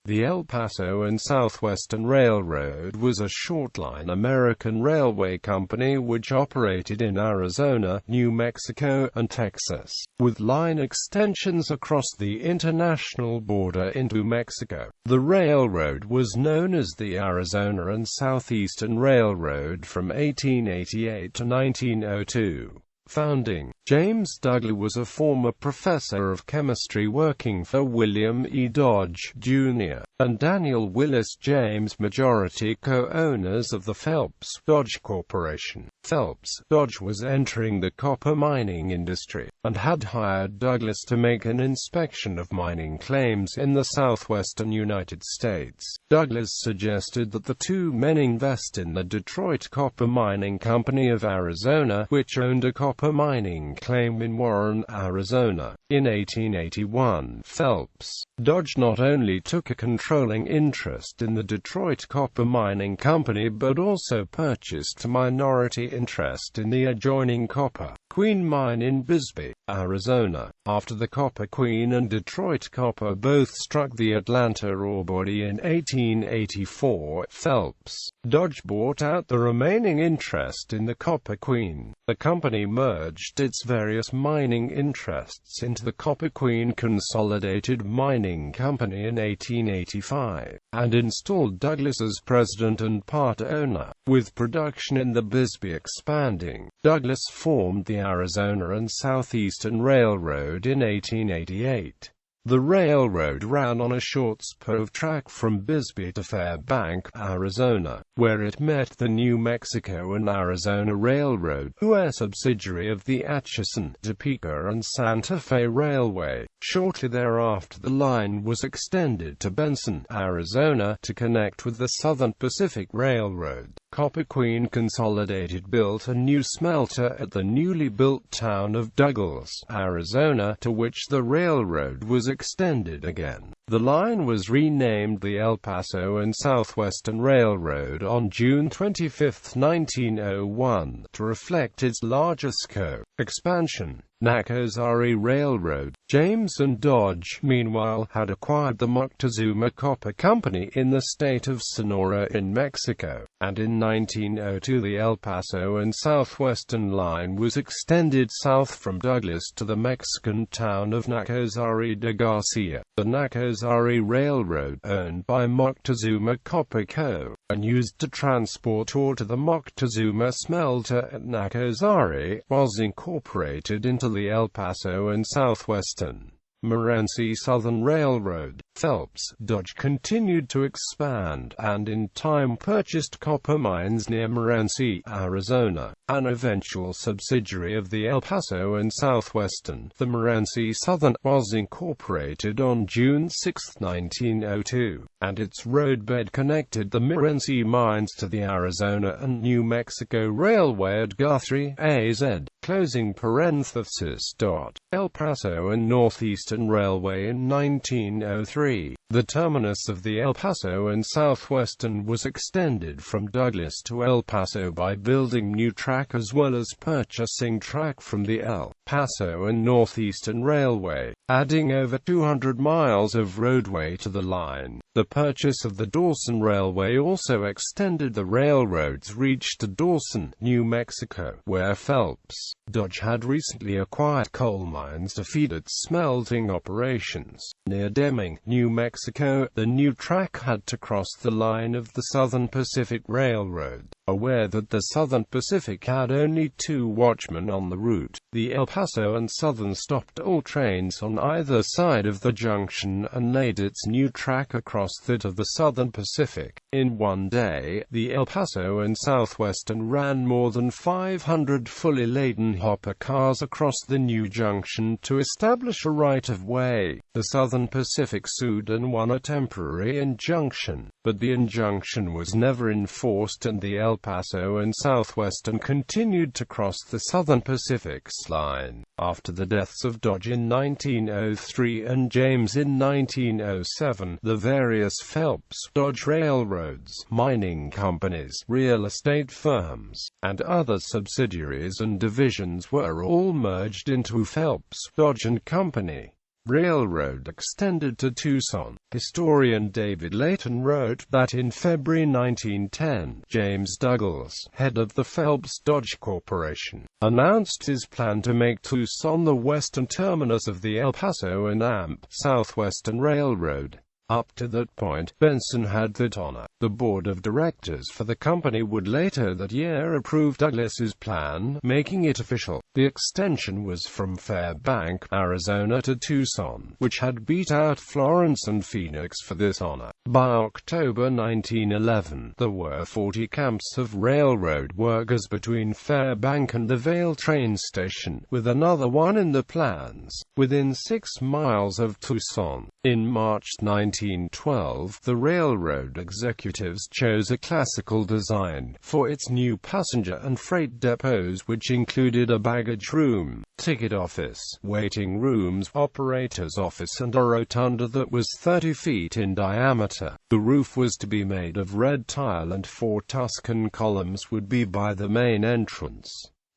The El Paso and Southwestern Railroad was a short-line American railway company which operated in Arizona, New Mexico, and Texas, with line extensions across the international border into Mexico. The railroad was known as the Arizona and Southeastern Railroad from 1888 to 1902. Founding. James Douglas was a former professor of chemistry working for William E. Dodge, Jr., and Daniel Willis James, majority co-owners of the Phelps-Dodge Corporation. Phelps-Dodge was entering the copper mining industry, and had hired Douglas to make an inspection of mining claims in the southwestern United States. Douglas suggested that the two men invest in the Detroit Copper Mining Company of Arizona, which owned a copper mining claim in Warren, Arizona. In 1881, Phelps-Dodge not only took a controlling interest in the Detroit Copper Mining Company but also purchased a minority interest in the adjoining Copper Queen mine in Bisbee, Arizona. After the Copper Queen and Detroit Copper both struck the Atlanta ore body in 1884, Phelps-Dodge bought out the remaining interest in the Copper Queen. The company merged its various mining interests into the Copper Queen Consolidated Mining Company in 1885, and installed Douglas as president and part owner. With production in the Bisbee expanding, Douglas formed the Arizona and Southeastern Railroad in 1888. The railroad ran on a short spur of track from Bisbee to Fairbank, Arizona, where it met the New Mexico and Arizona Railroad, a subsidiary of the Atchison, Topeka and Santa Fe Railway. Shortly thereafter the line was extended to Benson, Arizona, to connect with the Southern Pacific Railroad. Copper Queen Consolidated built a new smelter at the newly built town of Douglas, Arizona, to which the railroad was extended again. The line was renamed the El Paso and Southwestern Railroad on June 25, 1901, to reflect its larger scope. Expansion. Nacozari Railroad. James and Dodge, meanwhile, had acquired the Moctezuma Copper Company in the state of Sonora in Mexico, and in 1902 the El Paso and Southwestern line was extended south from Douglas to the Mexican town of Nacozari de Garcia. The Nacozari Railroad, owned by Moctezuma Copper Co., and used to transport ore to the Moctezuma smelter at Nacozari, was incorporated into the El Paso and Southwestern Morenci Southern Railroad. Phelps-Dodge continued to expand, and in time purchased copper mines near Morenci, Arizona, an eventual subsidiary of the El Paso and Southwestern. The Morenci Southern was incorporated on June 6, 1902, and its roadbed connected the Morenci mines to the Arizona and New Mexico Railway at Guthrie, AZ. Closing parenthesis. El Paso and Northeastern Railway in 1903. The terminus of the El Paso and Southwestern was extended from Douglas to El Paso by building new track as well as purchasing track from the El Paso and Northeastern Railway, adding over 200 miles of roadway to the line. The purchase of the Dawson Railway also extended the railroad's reach to Dawson, New Mexico, where Phelps-Dodge had recently acquired coal mines to feed its smelting operations. Near Deming, New Mexico, the new track had to cross the line of the Southern Pacific Railroad. Aware that the Southern Pacific had only 2 watchmen on the route, the El Paso and Southern stopped all trains on either side of the junction and laid its new track across that of the Southern Pacific. In one day, the El Paso and Southwestern ran more than 500 fully laden hopper cars across the new junction to establish a right-of-way. The Southern Pacific sued and won a temporary injunction, but the injunction was never enforced and the El Paso and Southwestern continued to cross the Southern Pacific's line. After the deaths of Dodge in 1903 and James in 1907, the various Phelps-Dodge railroads, mining companies, real estate firms, and other subsidiaries and divisions were all merged into Phelps-Dodge and Company. Railroad extended to Tucson. Historian David Layton wrote that in February 1910, James Douglas, head of the Phelps Dodge Corporation, announced his plan to make Tucson the western terminus of the El Paso and Southwestern Railroad. Up to that point, Benson had that honor. The board of directors for the company would later that year approve Douglas's plan, making it official. The extension was from Fairbanks, Arizona to Tucson, which had beat out Florence and Phoenix for this honor. By October 1911, there were 40 camps of railroad workers between Fairbanks and the Vail train station, with another one in the plans, within 6 miles of Tucson. In March 1912, the railroad executives chose a classical design for its new passenger and freight depots, which included a baggage room, ticket office, waiting rooms, operator's office and a rotunda that was 30 feet in diameter. The roof was to be made of red tile and 4 Tuscan columns would be by the main entrance.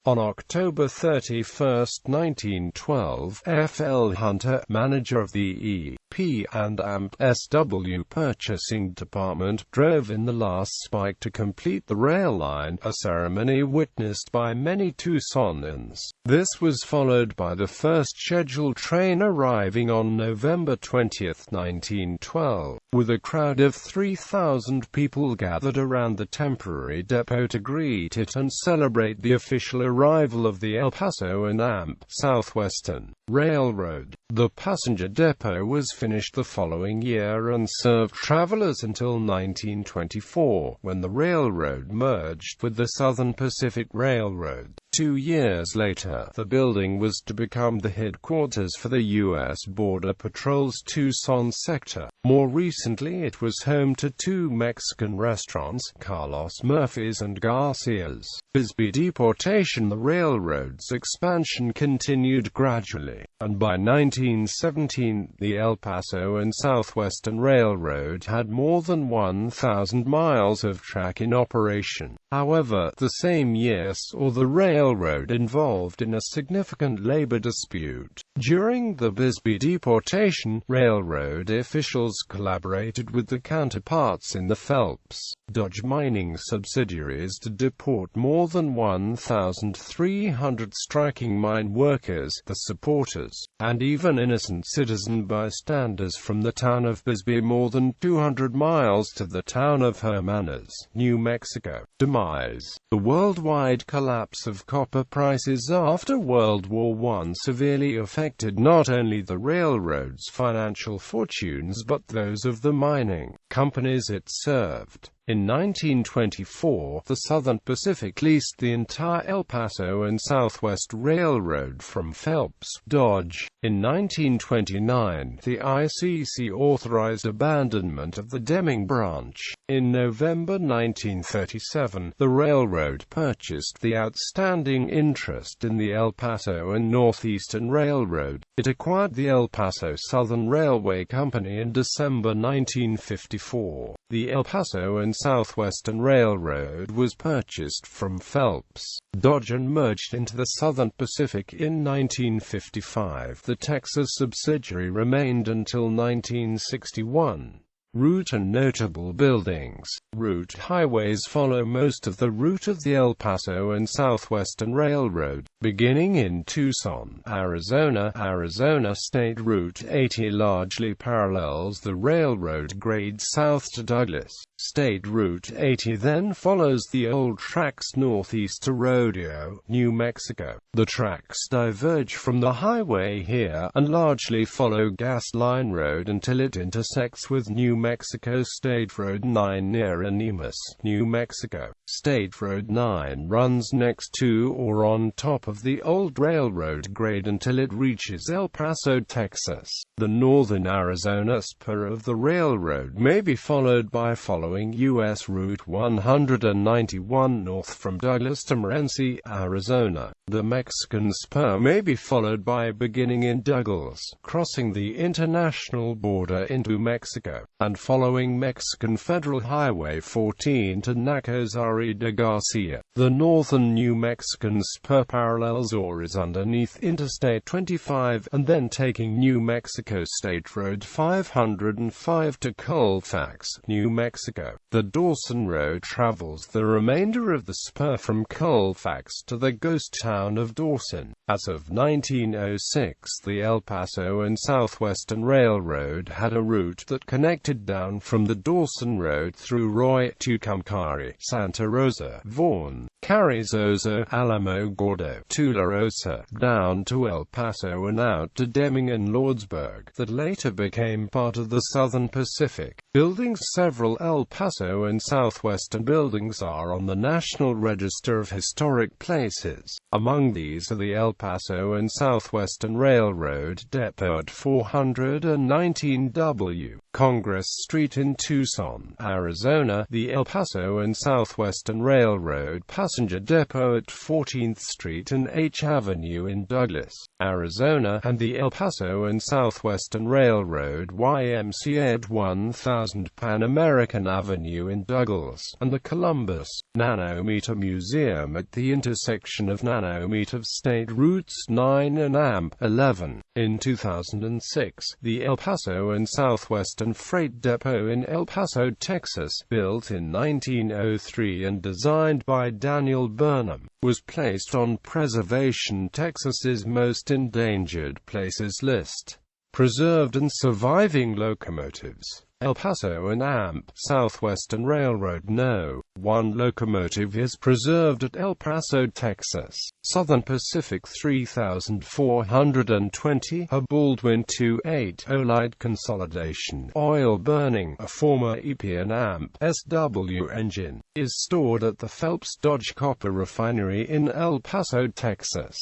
On October 31, 1912, F. L. Hunter, manager of the E.P. and SW purchasing department, drove in the last spike to complete the rail line, a ceremony witnessed by many Tucsonians. This was followed by the first scheduled train arriving on November 20, 1912, with a crowd of 3,000 people gathered around the temporary depot to greet it and celebrate the official arrival of the El Paso and Southwestern Railroad. The passenger depot was finished the following year and served travelers until 1924, when the railroad merged with the Southern Pacific Railroad. 2 years later, the building was to become the headquarters for the U.S. Border Patrol's Tucson sector. More recently, it was home to 2 Mexican restaurants, Carlos Murphy's and Garcia's. Bisbee deportation. The railroad's expansion continued gradually, and by 1917, the El Paso and Southwestern Railroad had more than 1,000 miles of track in operation. However, the same year saw the railroad involved in a significant labor dispute. During the Bisbee deportation, railroad officials collaborated with the counterparts in the Phelps Dodge mining subsidiaries to deport more than 1,300 striking mine workers, the supporters, and even innocent citizen bystanders from the town of Bisbee, more than 200 miles to the town of Hermanas, New Mexico. Demise. The worldwide collapse of copper prices after World War I severely affected not only the railroad's financial fortunes but those of the mining companies it served. In 1924, the Southern Pacific leased the entire El Paso and Southwest Railroad from Phelps Dodge. In 1929, the ICC authorized abandonment of the Deming branch. In November 1937, the railroad purchased the outstanding interest in the El Paso and Northeastern Railroad. It acquired the El Paso Southern Railway Company in December 1954. The El Paso and Southwestern Railroad was purchased from Phelps Dodge and merged into the Southern Pacific in 1955. The Texas subsidiary remained until 1961. Route and notable buildings. Route highways follow most of the route of the El Paso and Southwestern Railroad. Beginning in Tucson, Arizona, State Route 80 largely parallels the railroad grade south to Douglas. State Route 80 then follows the old tracks northeast to Rodeo, New Mexico. The tracks diverge from the highway here, and largely follow Gas Line Road until it intersects with New Mexico State Road 9 near Animas, New Mexico. State Road 9 runs next to or on top of the old railroad grade until it reaches El Paso, Texas. The northern Arizona spur of the railroad may be followed by following U.S. Route 191 north from Douglas to Morenci, Arizona. The Mexican spur may be followed by beginning in Douglas, crossing the international border into Mexico, and following Mexican Federal Highway 14 to Nacosari de Garcia. The northern New Mexican Spur parallels or is underneath Interstate 25, and then taking New Mexico State Road 505 to Colfax, New Mexico. The Dawson Road travels the remainder of the Spur from Colfax to the ghost town of Dawson. As of 1906, the El Paso and Southwestern Railroad had a route that connected down from the Dawson Road through Roy to Tucumcari, Santa Rosa, Vaughan, Carrizozo, Alamogordo, Tularosa, down to El Paso and out to Deming and Lordsburg, that later became part of the Southern Pacific. Buildings. Several El Paso and Southwestern buildings are on the National Register of Historic Places. Among these are the El Paso and Southwestern Railroad Depot at 419 W. Congress Street in Tucson, Arizona, the El Paso and Southwestern Railroad Passenger Depot at 14th Street and H Avenue in Douglas, Arizona, and the El Paso and Southwestern Railroad YMCA at 1000 Pan American Avenue in Douglas, and the Columbus Nanometer Museum at the intersection of Nanometer State Routes 9 and AMP 11. In 2006, the El Paso and Southwestern Freight Depot in El Paso, Texas, built in 1903 and designed by Daniel Burnham, was placed on Preservation Texas's Most Endangered Places list. Preserved and surviving locomotives. El Paso and AMP Southwestern Railroad No. 1 locomotive is preserved at El Paso, Texas. Southern Pacific 3420, a Baldwin 280 light consolidation oil burning, a former EP and AMP SW engine, is stored at the Phelps Dodge Copper Refinery in El Paso, Texas.